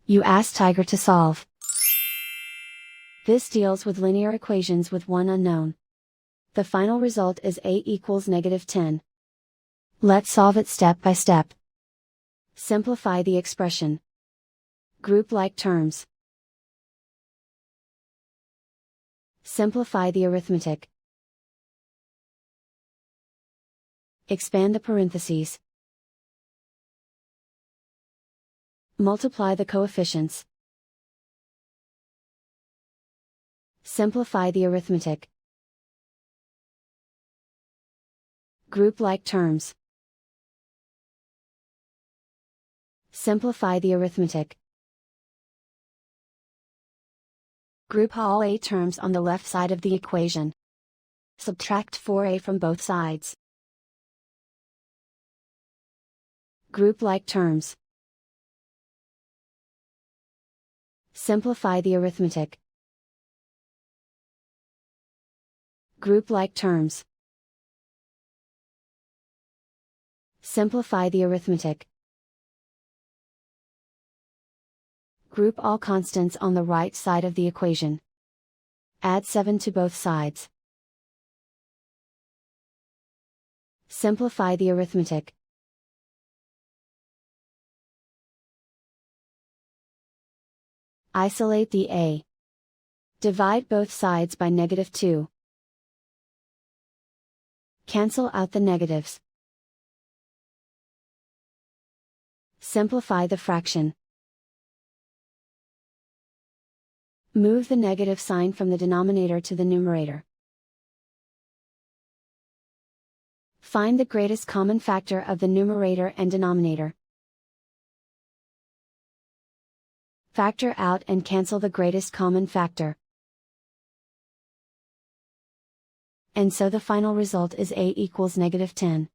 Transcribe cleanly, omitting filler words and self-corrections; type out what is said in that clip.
You ask Tiger to solve. This deals with linear equations with one unknown. The final result is a equals -10. Let's solve it step by step. Simplify the expression. Group like terms. Simplify the arithmetic. Expand the parentheses. Multiply the coefficients. Simplify the arithmetic. Group like terms. Simplify the arithmetic. Group all a terms on the left side of the equation. Subtract 4a from both sides. Group like terms. Simplify the arithmetic. Group like terms. Simplify the arithmetic. Group all constants on the right side of the equation. Add 7 to both sides. Simplify the arithmetic. Isolate the a. Divide both sides by -2. Cancel out the negatives. Simplify the fraction. Move the negative sign from the denominator to the numerator. Find the greatest common factor of the numerator and denominator. Factor out and cancel the greatest common factor. And so the final result is a equals -10.